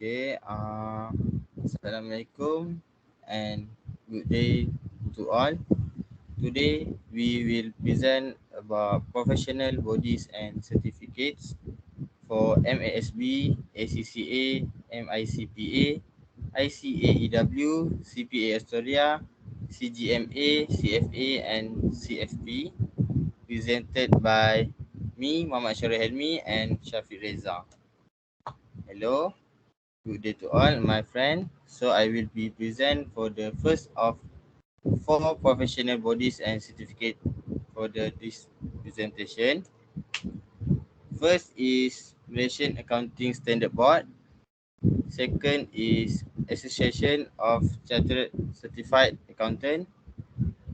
Okay, Assalamualaikum and good day to all. Today we will present about professional bodies and certificates for MASB, ACCA, MICPA, ICAEW, Cpa Australia, CGMA, CFA and CFP, presented by me, Muhammad Shahrul Helmi and Shafiq Redza. Hello. Good day to all my friend. So I will be present for the first of four professional bodies and certificate for this presentation. First is Malaysian Accounting Standard Board. Second is Association of Chartered Certified Accountant.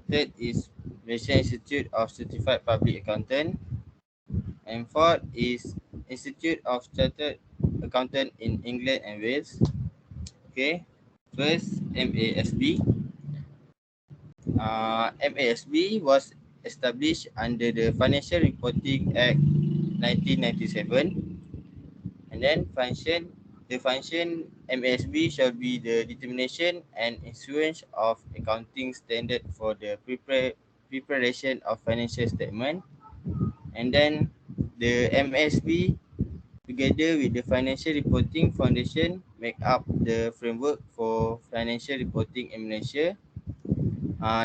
Third is Malaysian Institute of Certified Public Accountant. And fourth is Institute of Chartered Accountant in England and Wales. Okay. First, MASB. MASB was established under the Financial Reporting Act 1997, and then the function MASB shall be the determination and issuance of accounting standard for the preparation of financial statement, and then the MASB together with the Financial Reporting Foundation make up the framework for financial reporting in Malaysia.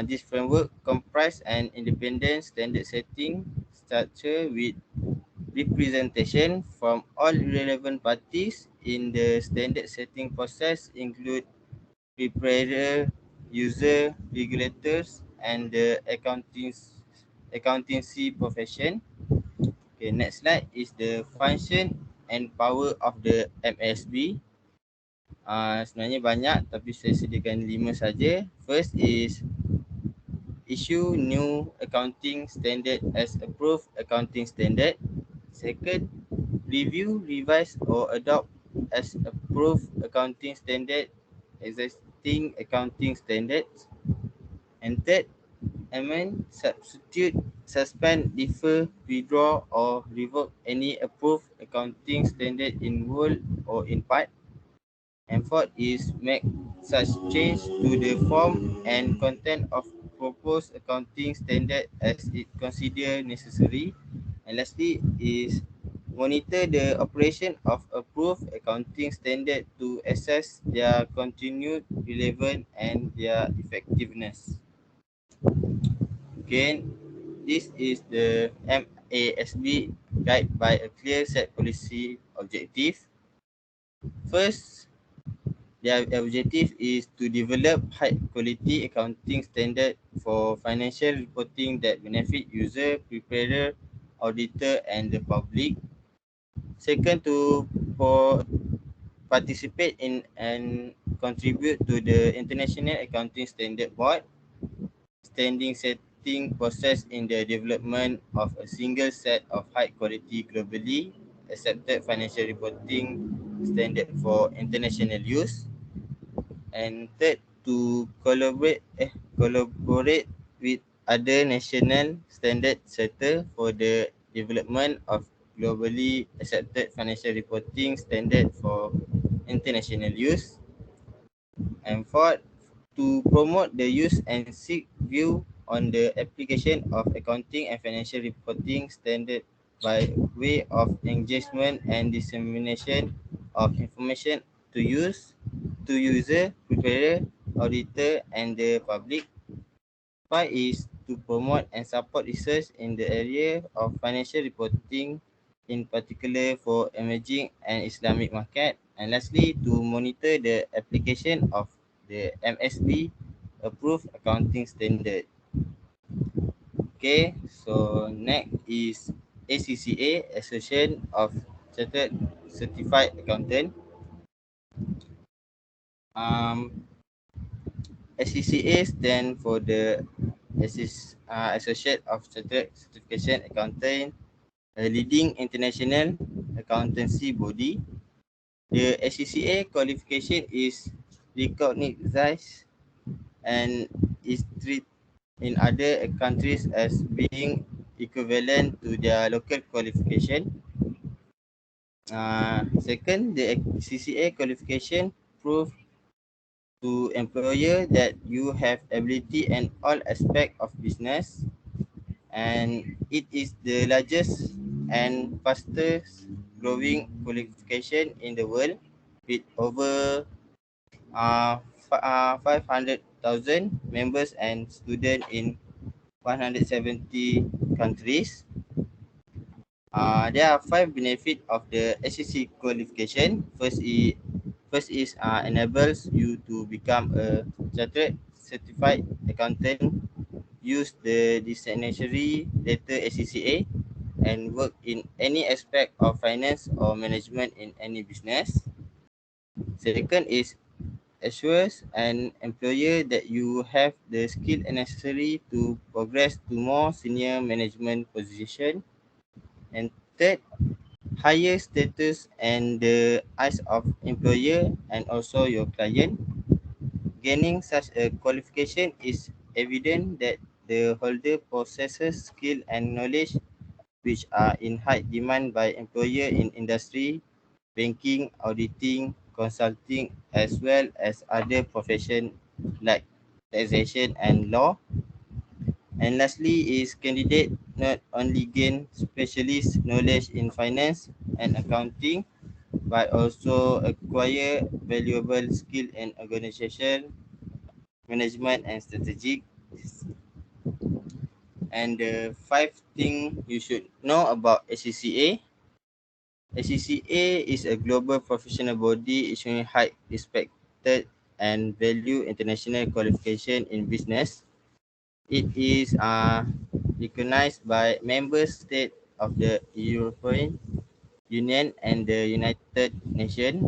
This framework comprise an independent standard setting structure with representation from all relevant parties in the standard setting process, include preparer, user, regulators, and the accountancy profession. Okay, next slide is the function and power of the MSB. Sebenarnya banyak tapi saya sediakan 5 saja. First is issue new accounting standard as approved accounting standard. Second, review, revise or adopt as approved accounting standard existing accounting standards. And third, amend, substitute, suspend, defer, withdraw or revoke any approved accounting standard in whole or in part. And fourth is make such change to the form and content of proposed accounting standard as it consider necessary. And lastly is monitor the operation of approved accounting standard to assess their continued relevance and their effectiveness. Okay, this is the MASB guide by a clear set policy objective. First, their objective is to develop high quality accounting standard for financial reporting that benefit user, preparer, auditor and the public. Second, to participate in and contribute to the International Accounting Standard Board standing setting process in the development of a single set of high quality globally accepted financial reporting standard for international use. And third, to collaborate with other national standard setter for the development of globally accepted financial reporting standard for international use. And fourth, to promote the use and seek view on the application of accounting and financial reporting standard by way of engagement and dissemination of information to user, preparer, auditor and the public. Five is to promote and support research in the area of financial reporting, in particular for emerging and Islamic market. And lastly, to monitor the application of the MSB approved accounting standard. Okay, so next is ACCA, Assertion of Chartered Certified Accountant. SCCA stand for the Associate of Chartered Certification Accountant, a leading international accountancy body. The SCCA qualification is recognized and is treated in other countries as being equivalent to their local qualification. Second, the CCA qualification prove to employer that you have ability in all aspect of business, and it is the largest and fastest growing qualification in the world with over 500,000 members and students in 170 countries. There are five benefits of the SEC qualification. First is enables you to become a chartered certified accountant, use the designatory letter SCCA, and work in any aspect of finance or management in any business. Second is assures an employer that you have the skill necessary to progress to more senior management position. And third, higher status and the eyes of employer and also your client. Gaining such a qualification is evident that the holder possesses skill and knowledge which are in high demand by employer in industry, banking, auditing, consulting, as well as other professions like taxation and law. And lastly is candidate not only gain specialist knowledge in finance and accounting, but also acquire valuable skill in organization, management and strategic. And the five thing you should know about ACCA. ACCA is a global professional body issuing high respected and value international qualification in business. It is recognized by member states of the European Union and the United Nations.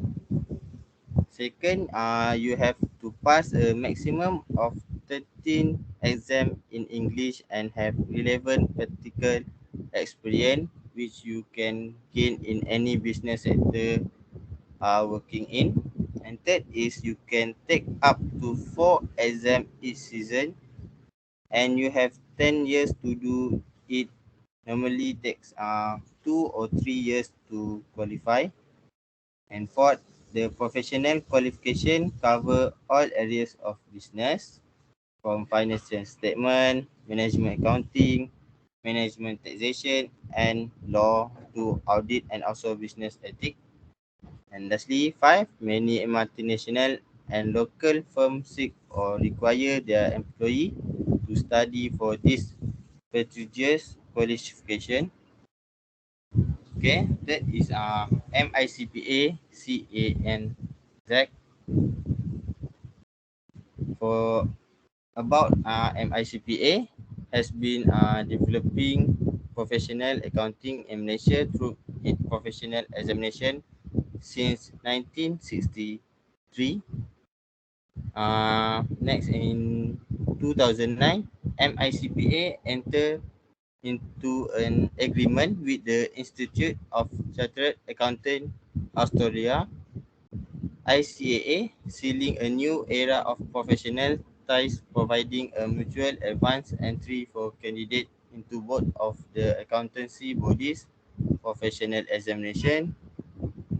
Second, you have to pass a maximum of 13 exams in English and have relevant practical experience which you can gain in any business sector working in. And third is you can take up to 4 exams each season, and you have 10 years to do it. Normally takes 2 or 3 years to qualify. And fourth, the professional qualification cover all areas of business from financial statement, management accounting, management taxation, and law to audit and also business ethics. And lastly, five, many multinational and local firms seek or require their employee to study for this prestigious qualification. Okay, that is MICPA CANZ. For about MICPA has been developing professional accounting in Malaysia through its professional examination since 1963. Next, in 2009, MICPA entered into an agreement with the Institute of Chartered Accountant Australia (ICAA), sealing a new era of professional ties, providing a mutual advance entry for candidates into both of the accountancy bodies' professional examination.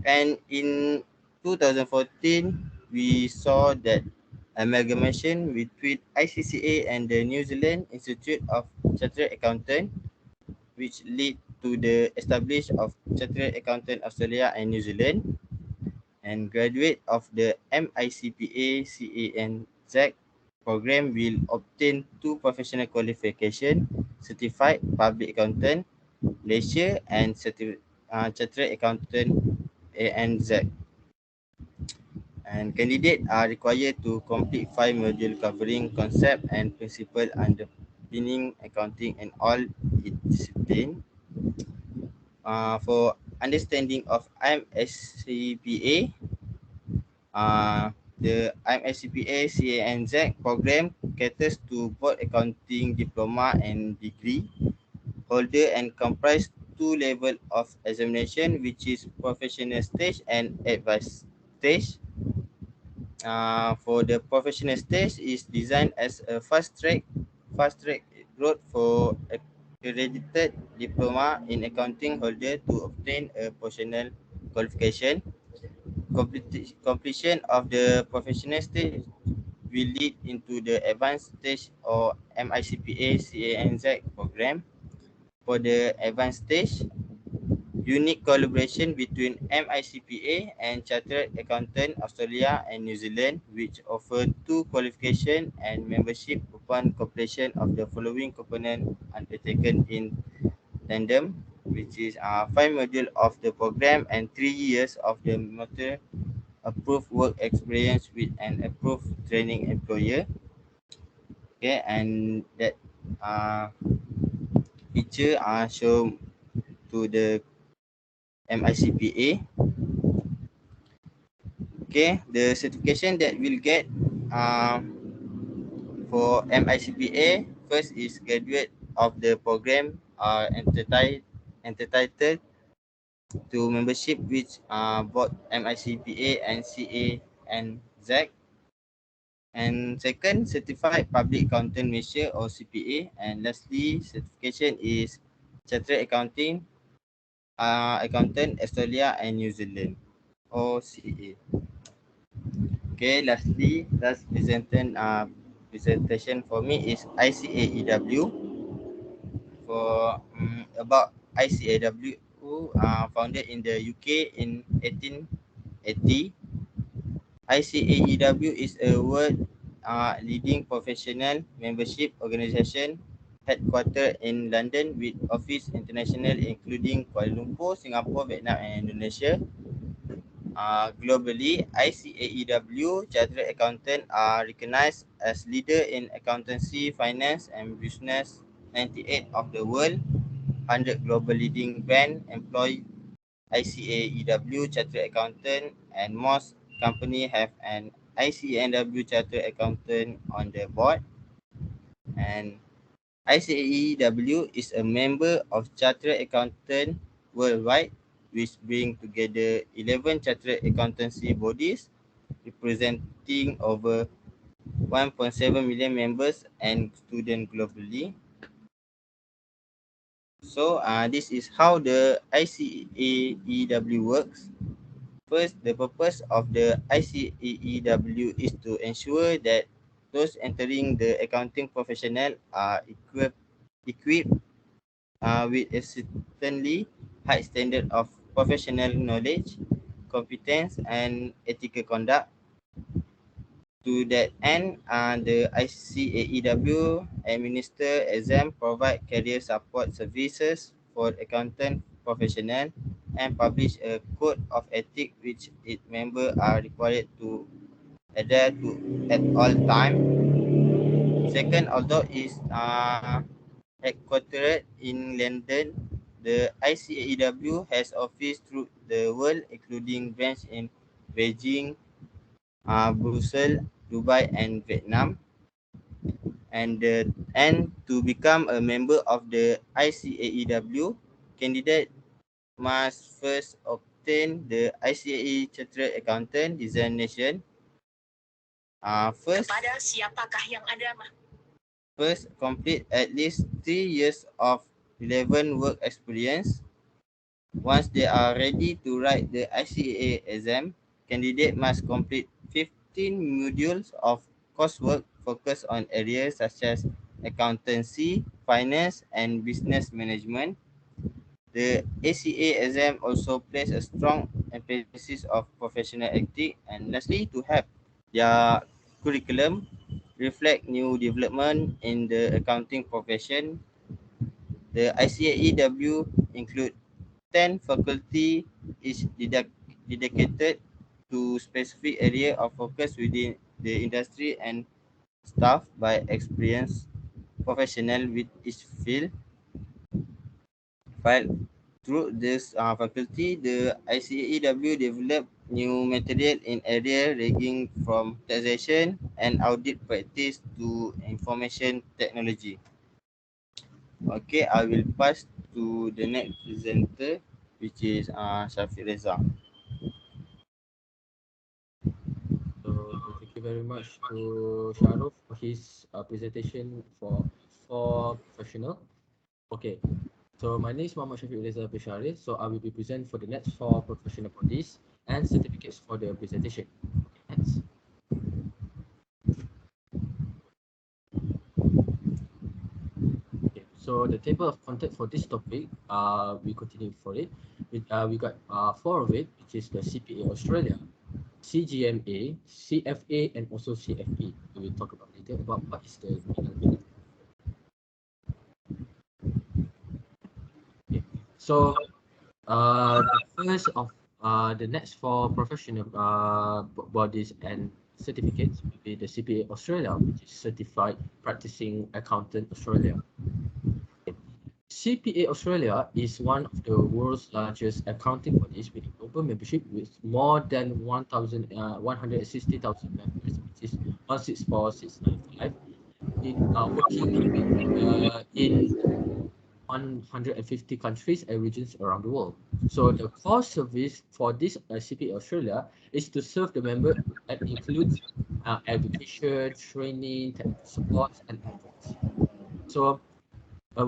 And in 2014, we saw that amalgamation between ICCA and the New Zealand Institute of Chartered Accountant, which led to the establishment of Chartered Accountant Australia and New Zealand. And graduate of the MICPA CANZ program will obtain two professional qualification: certified public accountant Malaysia and chartered accountant ANZ. And candidates are required to complete 5 modules covering concept and principle underpinning accounting in all its disciplines. For understanding of MSCPA, the MSCPA CANZ program caters to both accounting diploma and degree holder and comprise two levels of examination, which is professional stage and advanced stage. For the professional stage is designed as a fast track route for accredited diploma in accounting holder to obtain a professional qualification. Completion of the professional stage will lead into the advanced stage or MICPA CANZ program. For the advanced stage, unique collaboration between MICPA and Chartered Accountant Australia and New Zealand, which offer two qualification and membership upon completion of the following component undertaken in tandem, which is 5 module of the program and 3 years of the motor approved work experience with an approved training employer. Okay, and that uh, picture shown to the MICPA. Okay, the certification that we'll get for MICPA, first is graduate of the program are entitled to membership which both MICPA and CA and ZAC. And second, certified public accountant Malaysia or CPA. And lastly, certification is chartered accountant Australia and New Zealand or CA. Okay, last presentation for me is ICAEW. For about ICAEW, founded in the UK in 1880. ICAEW is a world leading professional membership organization headquartered in London with office international including Kuala Lumpur, Singapore, Vietnam and Indonesia. Globally, ICAEW Chartered Accountant are recognized as leader in accountancy, finance and business. 98 of the world 100 global leading brand employ ICAEW Chartered Accountant, and most company have an ICAEW Chartered Accountant on their board. And ICAEW is a member of Chartered Accountant worldwide, which bring together 11 chartered accountancy bodies representing over 1.7 million members and students globally. So this is how the ICAEW works. First, the purpose of the ICAEW is to ensure that those entering the accounting professional are equipped with a certainly high standard of professional knowledge, competence, and ethical conduct. To that end, the ICAEW administer exam, provide career support services for accountant professional, and publish a code of ethics which its members are required to adhere to at all time. Second, although is headquartered in London, the ICAEW has office through the world, including branch in Beijing, Brussels, Dubai, and Vietnam. And to become a member of the ICAEW, candidate must first obtain the ICAE Chartered Accountant designation. First, complete at least 3 years of relevant work experience. Once they are ready to write the ICAE exam, candidate must complete 15 modules of coursework focused on areas such as accountancy, finance, and business management. The ACA exam also places a strong emphasis of professional ethics. And lastly, to have their curriculum reflect new development in the accounting profession, the ICAEW include 10 faculty each dedicated to specific area of focus within the industry and staffed by experienced professional with each field. While through this faculty, the ICAEW developed new material in area ranging from taxation and audit practice to information technology. Okay, I will pass to the next presenter, which is Shafiq Reza. So thank you very much to Shahrul for his presentation for professional. Okay. So my name is Redza. So I will be present for the next four professional bodies and certificates for the presentation. Okay, next. Okay, so the table of content for this topic, we continue for it. We got four of it, which is the CPA Australia, CGMA, CFA, and also CFP. We will talk about later about what is the meaning. Okay, so the first of the next four professional bodies and certificates will be the CPA Australia, which is Certified Practicing Accountant Australia. CPA Australia is one of the world's largest accounting bodies with a global membership with more than 160,000 members, which is 164695, working in 150 countries and regions around the world. So the core service for this CPA Australia is to serve the member that includes education, training, technical support, and advocacy. So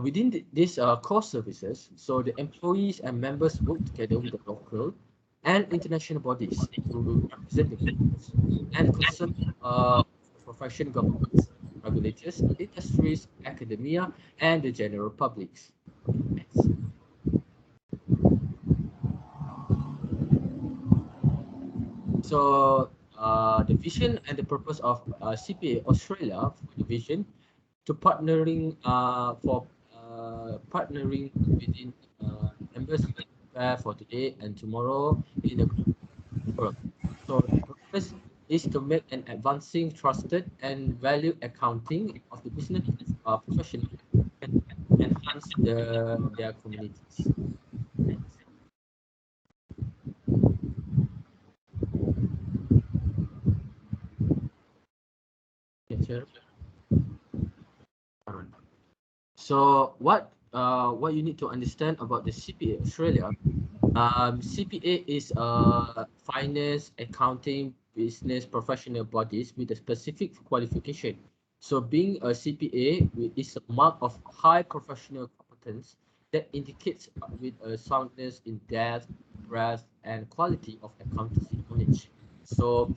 within these core services, so the employees and members work together with the local and international bodies to represent the goals and concern profession governments, regulators, industries, academia, and the general publics. Okay, next. So the vision and the purpose of CPA Australia for the vision to partnering within members to prepare for today and tomorrow in the world. So the purpose is to make an advancing, trusted, and value accounting of the business professional and enhance their communities. Next. Yes, sir. Alright. So what you need to understand about the CPA Australia, CPA is finance, accounting, business professional bodies with a specific qualification. So being a CPA is a mark of high professional competence that indicates with a soundness in depth, breadth, and quality of accountancy knowledge. So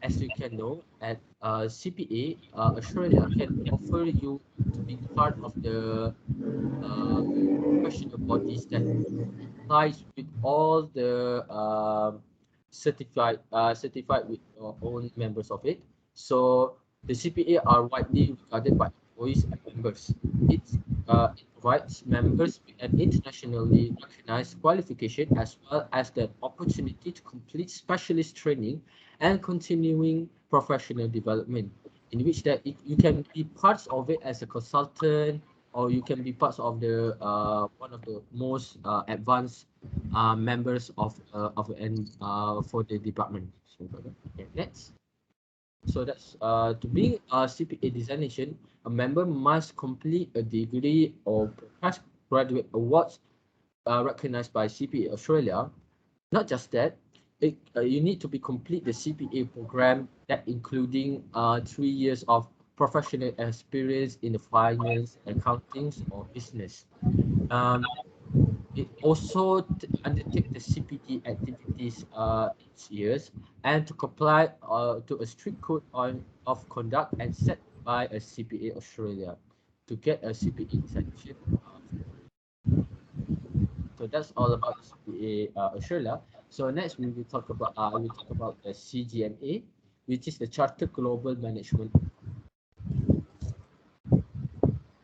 as you can know, at CPA, Australia can offer you to be part of the uh, professional bodies that ties with all the certified with your own members of it. So the CPA are widely regarded by employees and members. It provides members with an internationally recognized qualification as well as the opportunity to complete specialist training and continuing professional development, in which that you can be parts of it as a consultant, or you can be parts of the one of the most advanced members of and for the department. So, okay, next. So that's to being a CPA designation, a member must complete a degree or postgraduate awards recognized by CPA Australia. Not just that, you need to be complete the CPA program that including 3 years of professional experience in the finance, accounting, or business. Um, it also undertake the CPD activities each years and to comply to a strict code of conduct and set by a CPA Australia to get a CPA designation. So that's all about CPA Australia. So next we will talk about the CGMA, which is the Chartered Global Management.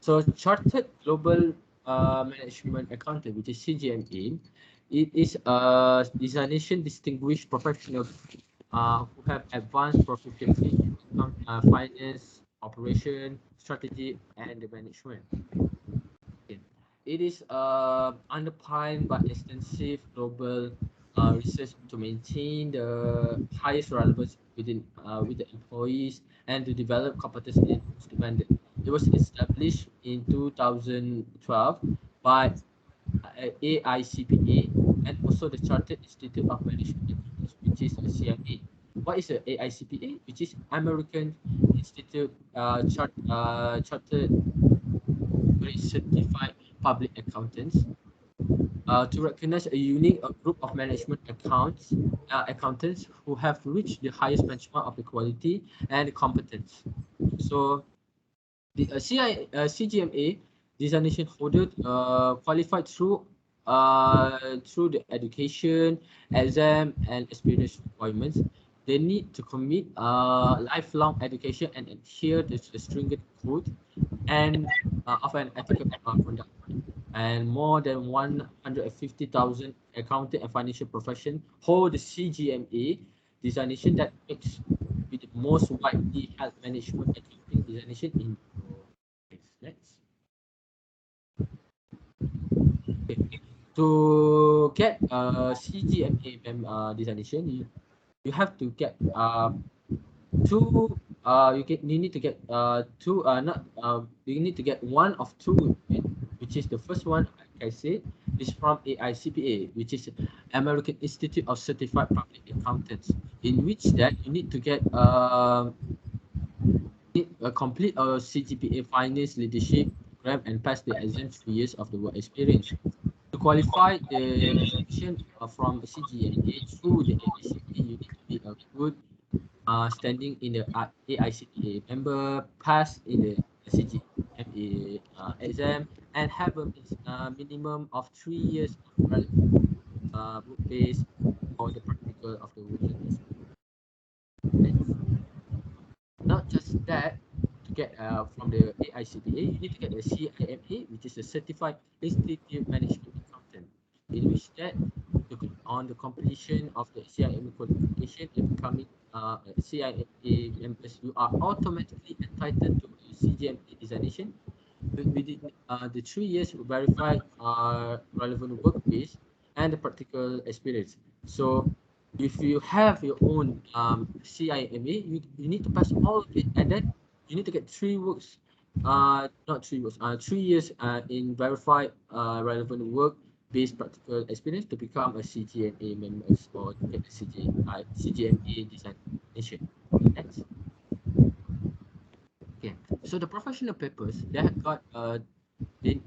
So Chartered Global Management Accountant, which is CGMA, it is a designation distinguished professional who have advanced proficiency in finance, operation, strategy, and the management. Okay. It is underpinned by extensive global research to maintain the highest relevance with the employees and to develop competence in most demanded. It was established in 2012 by AICPA and also the Chartered Institute of Management, which is a CMA. What is the AICPA? Which is American Institute Chartered category certified public accountants to recognize a unique group of management accountants who have reached the highest benchmark of the quality and competence. So the CGMA designation holder qualified through the education, exam, and experience requirements. They need to commit lifelong education and adhere to the stringent code and of an ethical conduct. And more than 150,000 accounting and financial profession hold the CGMA designation that makes it the most widely held management accounting designation in the next. Okay. To get a CGMA designation, you have to get two you need to get two not you need to get one of two, which is the first one, like I said, is from AICPA, which is American Institute of Certified Public Accountants, in which that you need to get complete a CGPA finance leadership program and pass the exam 3 years of the work experience. To qualify the designation from CGMA through the AICPA, you need to be a good standing in the AICPA member, pass in the CGMA exam, and have a minimum of 3 years of work base or the practical of the working experience. Not just that, to get from the AICPA, you need to get the CIMA, which is a Certified Institute Management Accountant, in which that on the completion of the CIMA qualification and becoming CIMA members, you are automatically entitled to CGMA designation within the 3 years verified relevant work base and the practical experience. So if you have your own CIMA, you need to pass all of it, and then you need to get 3 years in verified relevant work based practical experience to become a CGMA member or to get a CGMA designation. Next. Okay, so the professional papers that got it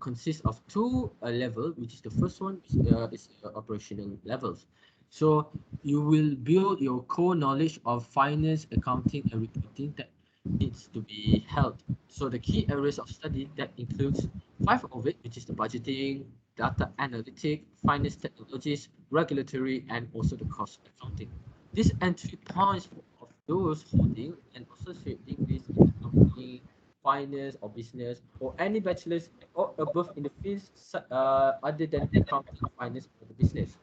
consists of two levels, which is the first one is operational levels. So you will build your core knowledge of finance, accounting, and reporting that needs to be held. So the key areas of study that includes 5 of it, which is the budgeting, data analytic, finance technologies, regulatory, and also the cost accounting. These entry points of those holding and associate degrees in accounting, finance or business, or any bachelor's or above in the fields other than accounting, finance, or the business.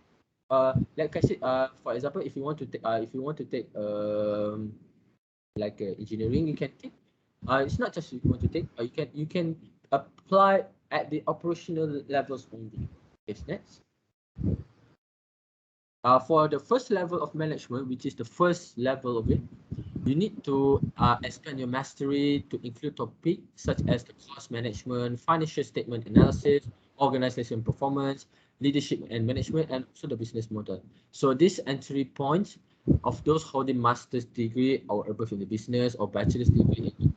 Like I said, for example, if you want to take like engineering, you can take. It's not just you want to take. You can apply at the operational levels only. Yes, next. For the first level of management, which is the first level of it, you need to expand your mastery to include topics such as the cost management, financial statement analysis, organization performance, leadership and management, and also the business model. So these entry points of those holding master's degree or above in the business or bachelor's degree in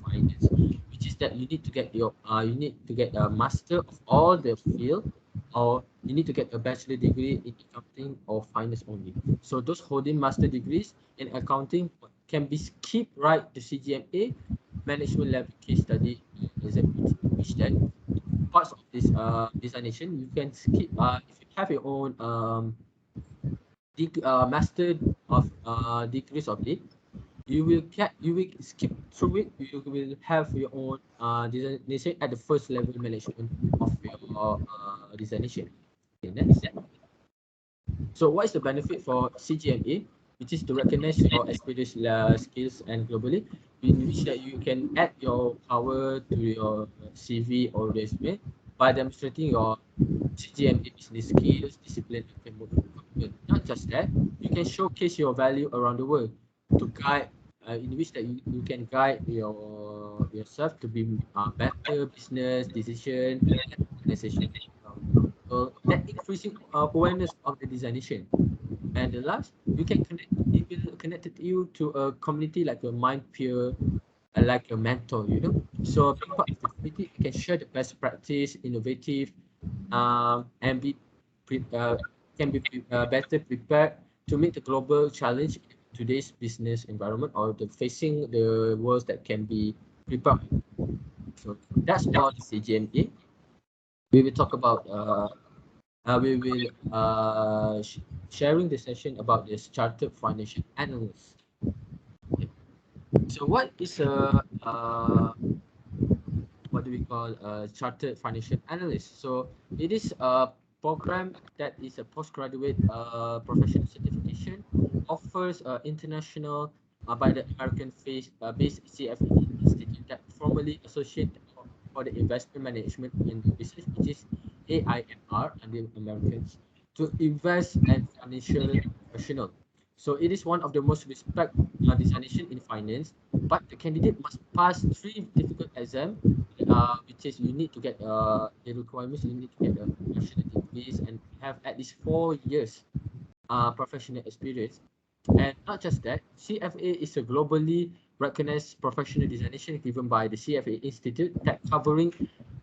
finance, which is that you need to get a master of all the field, or you need to get a bachelor degree in accounting or finance only. So those holding master degrees in accounting can be skipped right to CGMA management level case study exam, which then parts of this designation you can skip if you have your own master of degrees of it, you will skip through it. You will have your own designation at the first level management of your designation. Okay, next. So what is the benefit for CGMA, which is to recognize your experience, skills, and globally, in which that you can add your power to your CV or resume by demonstrating your CGMA business skills, discipline, and framework development. Not just that, you can showcase your value around the world to guide, in which that you can guide yourself to be better business decision and organization. That increasing awareness of the designation. And the last, it will connect you to a community like a Mind Peer like a mentor, you know. So being part of the committee, you can share the best practice, innovative, and be pre- uh, can be better prepared to meet the global challenge in today's business environment or the facing the world that can be prepared. So that's about the CGMA. We will talk about we will sharing the session about this chartered financial analyst. Okay. So what is a what do we call a chartered financial analyst? So it is a program that is a postgraduate professional certification, offers international by the American based CFA institute that formally associate for the investment management and research, which is AIMR under Americans, to invest and financial professional. So it is one of the most respected designation in finance, but the candidate must pass three difficult exams, which is you need to get the requirements, you need to get a professional degrees and have at least 4 years professional experience. And not just that, CFA is a globally recognized professional designation given by the CFA Institute that covering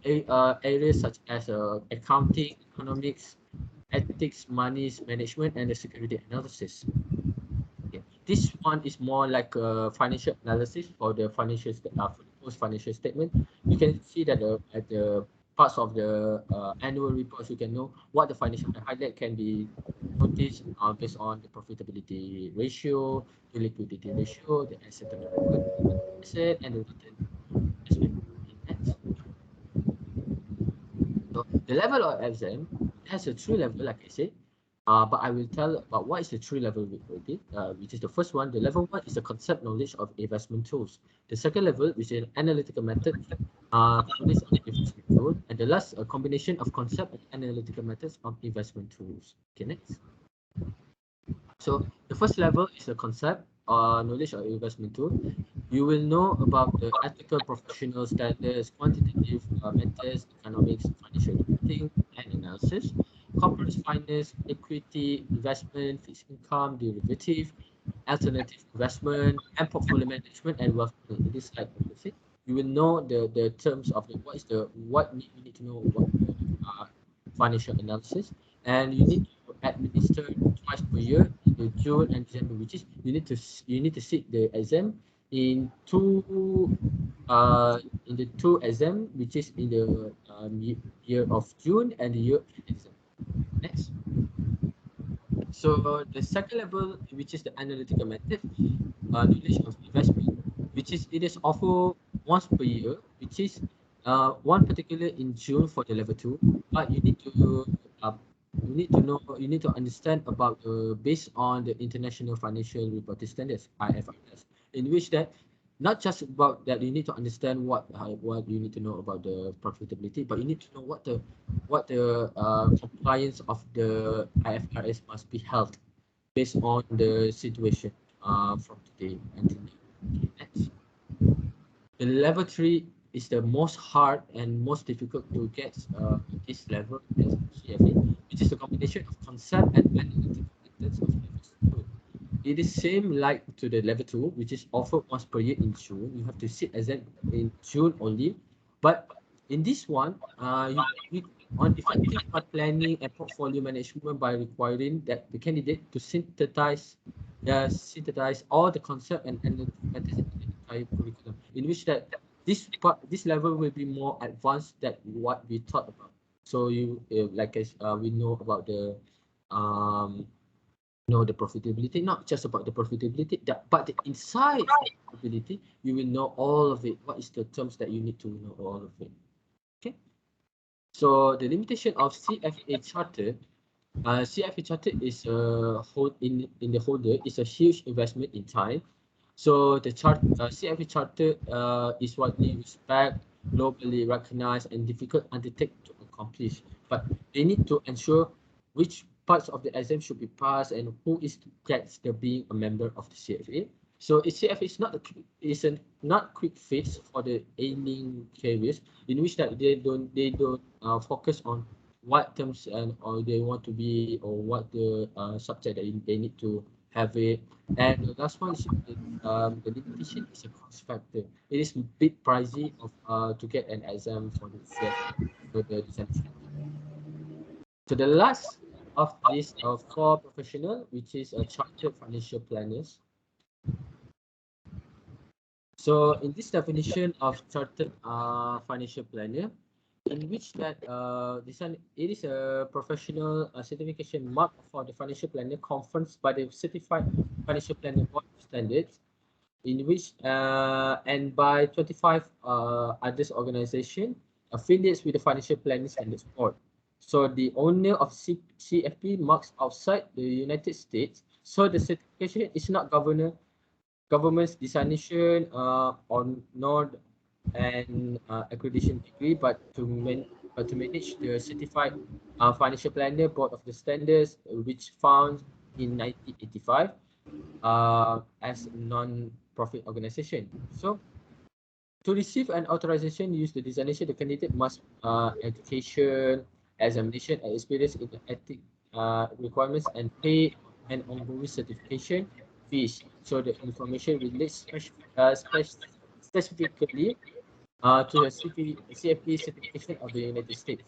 areas such as accounting, economics, ethics, money management, and the security analysis. Okay. This one is more like a financial analysis for the for the post financial statement. You can see that at the parts of the annual reports, you can know what the financial highlight can be noticed based on the profitability ratio, the liquidity ratio, the asset turnover, asset, and the return investment in that. So the level of exam has a three level, like I said. But I will tell about what is the three level already, which is the first one. The level one is the concept knowledge of investment tools. The second level, which is an analytical method, knowledge of investment tool, and the last, a combination of concept and analytical methods of investment tools. Okay, next. So the first level is the concept knowledge of investment tool. You will know about the ethical professional standards, quantitative methods, economics, financial reporting and analysis, corporate finance, equity, investment, fixed income, derivative, alternative investment, and portfolio management and wealth management. In this slide, you see, you will know the terms of the what you need to know about the financial analysis, and you need to administer twice per year in the June and December, which is you need to sit the exam in the two exam, which is in the year of June and the year of December. Next. So the second level, which is the analytical method, knowledge of investment, which is it is offered once per year, which is one particular in June for the level two, but uh, you need to understand about based on the International Financial Reporting Standards (IFRS), in which that not just about that you need to understand what you need to know about the profitability, but you need to know what the compliance of the IFRS must be held based on the situation from today until now. Okay, next. The level three is the most hard and most difficult to get this level as CFA, which is a combination of concept and analytical methods of level two. It is same like to the level two, which is offered once per year in June. You have to sit exam in June only, but in this one, you on effective planning and portfolio management by requiring that the candidate to synthesize all the concept and analytic methods in the entire curriculum, in which that this level will be more advanced than what we thought about. So like as we know about the know the profitability, not just about the profitability, but the inside of profitability, you will know all of it. What is the terms that you need to know all of it? Okay. So the limitation of CFA Chartered, CFA Chartered is in the holder is a huge investment in time. So the CFA Chartered is widely respected, globally recognized, and difficult undertake to accomplish. But they need to ensure which parts of the exam should be passed and who is gets the being a member of the CFA. So CFA is a not quick fix for the aiming careers, in which that they don't focus on what terms and or they want to be or what the subject that they need to have it. And the last one is the limitation is a cost factor. It is a bit pricey to get an exam for the CFP, so the design standard. So the last of these four professional, which is a chartered financial planners. So in this definition of chartered financial planner, in which that this one, it is a professional certification mark for the financial planner conferred by the Certified Financial Planner Board of Standards, in which and by 25 others organization affiliates with the Financial Planning Standards Board. So the owner of CFP marks outside the United States, so the certification is not government's designation on nor an accreditation degree, but to manage the certified financial planner board of the standards, which found in 1985 as a non-profit organization. So to receive an authorization, use the designation, the candidate must education, examination, and experience in the ethic requirements and pay an ongoing certification fees. So the information relates specifically to the CFP certification of the United States.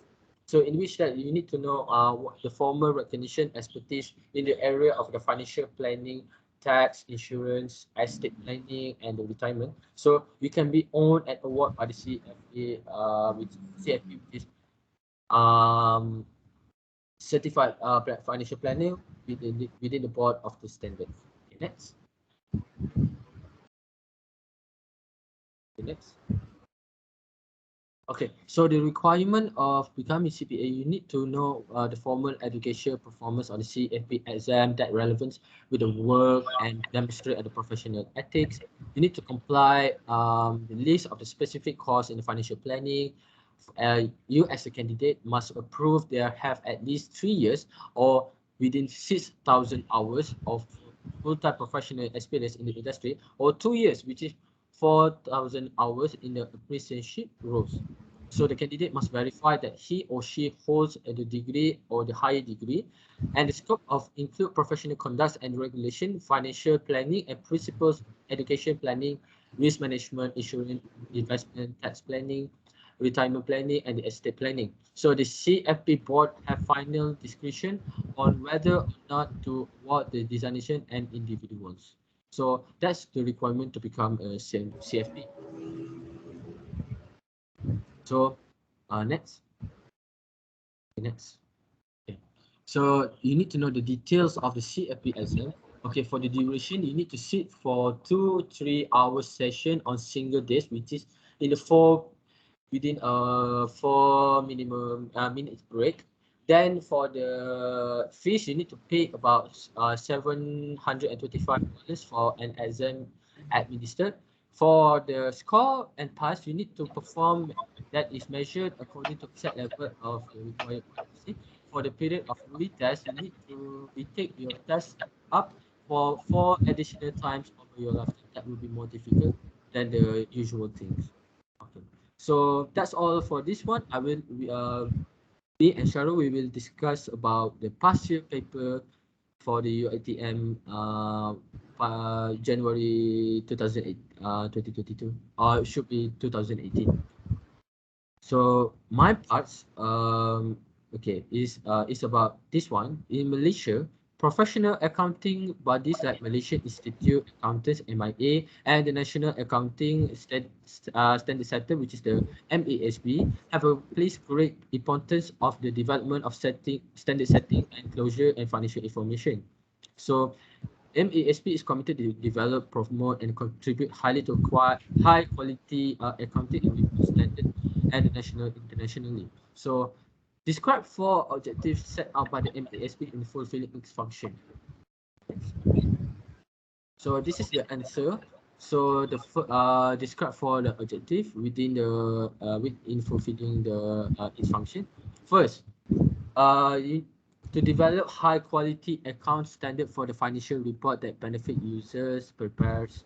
So in which that you need to know what the formal recognition expertise in the area of the financial planning, tax, insurance, estate planning, and the retirement. So you can be owned and awarded by the CFP, which is um, certified financial planner within the board of the standards. Okay, next. Okay, next. Okay, so the requirement of becoming CPA, you need to know the formal education performance on the CFP exam that relevant with the work and demonstrate the professional ethics. You need to comply the list of the specific course in the financial planning. You as a candidate must approve they have at least 3 years or within 6,000 hours of full-time professional experience in the industry, or 2 years, which is 4,000 hours in the apprenticeship roles. So the candidate must verify that he or she holds the degree or the higher degree, and the scope of include professional conduct and regulation, financial planning and principles, education planning, risk management, insurance, investment, tax planning, retirement planning, and the estate planning. So the CFP board have final discretion on whether or not to award the designation and individuals. So that's the requirement to become a CFP. So next. Okay. So you need to know the details of the CFP exam. Okay, for the duration, you need to sit for 2-3 hours session on single days, which is in the within 4 minimum minutes break. Then for the fees, you need to pay about $725 for an exam administered. For the score and pass, you need to perform that is measured according to set level of the required quality. For the period of retest, you need to retake your test up for 4 additional times over your lifetime. That will be more difficult than the usual things. Okay. So that's all for this one. Me and Shahrul, we will discuss about the past year paper for the UITM January 2022, or it should be 2018. So my parts, is about this one. In Malaysia, professional accounting bodies like Malaysian Institute Accountants (MIA) and the National Accounting Standard Center, which is the MASB, have a place great importance of the development of standard setting and closure and financial information. So MASB is committed to develop, promote, and contribute highly to high quality accounting and report standard and internationally. So describe 4 objectives set out by the MASB in fulfilling its function. So this is the answer. So the describe 4 the objective within the in fulfilling the its function. First, to develop high quality account standard for the financial report that benefit users, prepares,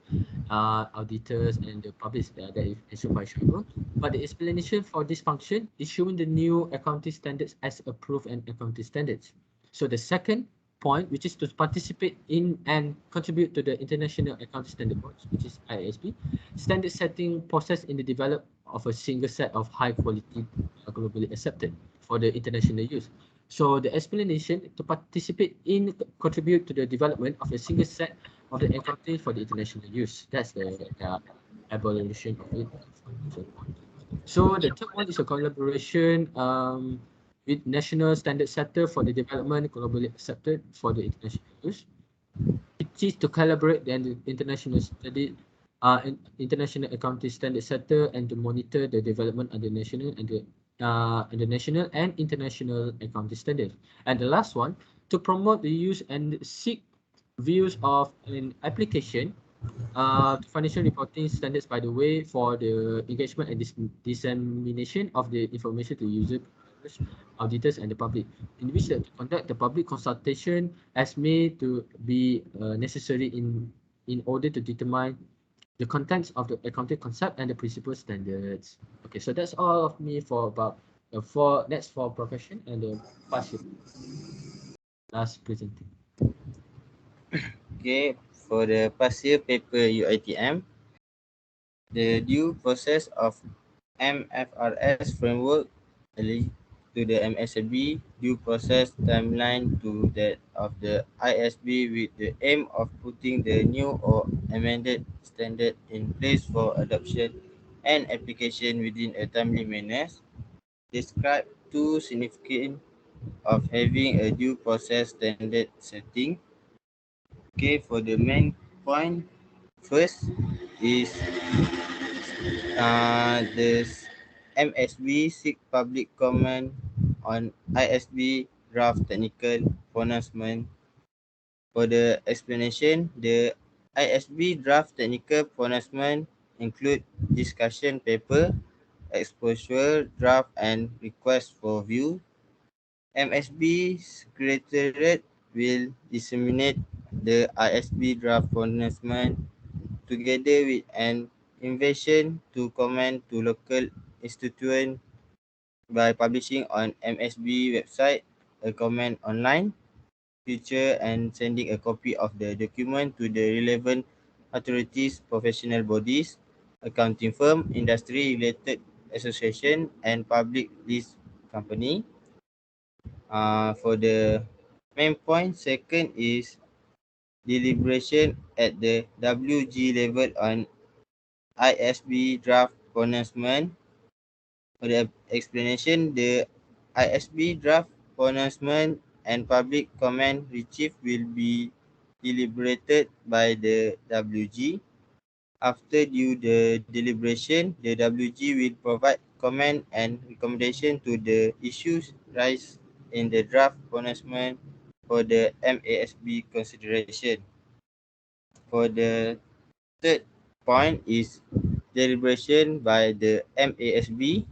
auditors, and the public that is issued by Shahrul. But the explanation for this function is showing the new accounting standards as approved and accounting standards. So the second point, which is to participate in and contribute to the International Accounting Standard Board, which is IASB, standard setting process in the development of a single set of high quality globally accepted for the international use. So the explanation to participate in contribute to the development of a single set of the accounting for the international use. That's the evaluation of it. So the third one is a collaboration with national standard setter for the development globally accepted for the international use. It is to collaborate the international study, international accounting standard setter, and to monitor the development of the national and the national and international accounting standards. And the last one, to promote the use and seek views of an application financial reporting standards, by the way, for the engagement and dissemination of the information to users, auditors, and the public, in which to conduct the public consultation as may to be necessary in order to determine the contents of the accounting concept and the principal standards. Okay, so that's all of me for about the next for profession and the past year. Last presenting. Okay, for the past year paper UITM, the due process of MFRS framework to the MSAB due process timeline to that of the ISB with the aim of putting the new or amended standard in place for adoption and application within a timely manner. Describe two significant of having a due process standard setting. Okay, for the main point, first is the MSB seek public comment on ISB draft technical pronouncement. For the explanation, the ISB draft technical pronouncement include discussion paper, exposure draft, and request for view. MSB Secretariat will disseminate the ISB draft pronouncement together with an invitation to comment to local institutions by publishing on MSB website a comment online feature and sending a copy of the document to the relevant authorities, professional bodies, accounting firm, industry related association, and public list company. For the main point, second is deliberation at the WG level on ISB draft pronouncement. For the explanation, the ISB draft pronouncement and public comment received will be deliberated by the WG. After due the deliberation, the WG will provide comment and recommendation to the issues raised in the draft pronouncement for the MASB consideration. For the third point is deliberation by the MASB.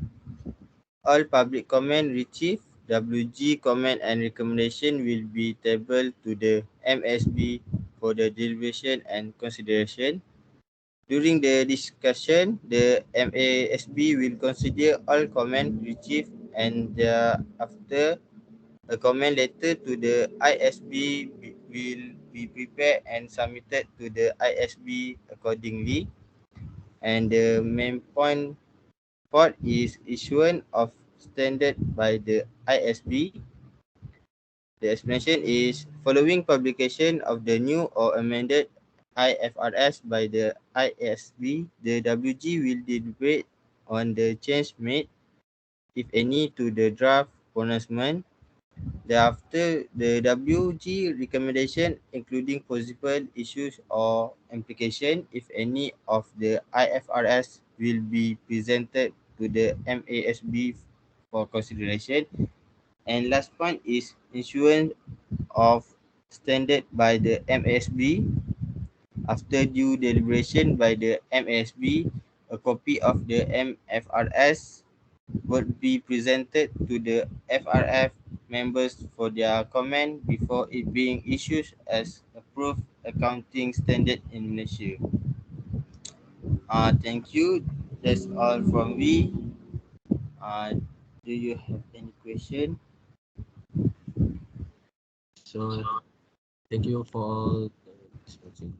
All public comment received, WG comment and recommendation will be tabled to the MASB for the deliberation and consideration. During the discussion, the MASB will consider all comment received and thereafter a comment letter to the ISB will be prepared and submitted to the ISB accordingly. And the main point fourth is issuance of standard by the ISB. The explanation is following publication of the new or amended IFRS by the ISB, the WG will deliberate on the change made, if any, to the draft pronouncement. Thereafter, the WG recommendation, including possible issues or implication, if any, of the IFRS will be presented to the MASB for consideration. And last point is issuance of standard by the MASB. After due deliberation by the MASB, a copy of the MFRS would be presented to the FRF members for their comment before it being issued as approved accounting standard in Malaysia. Thank you. That's all from me. Do you have any question? So Thank you for watching.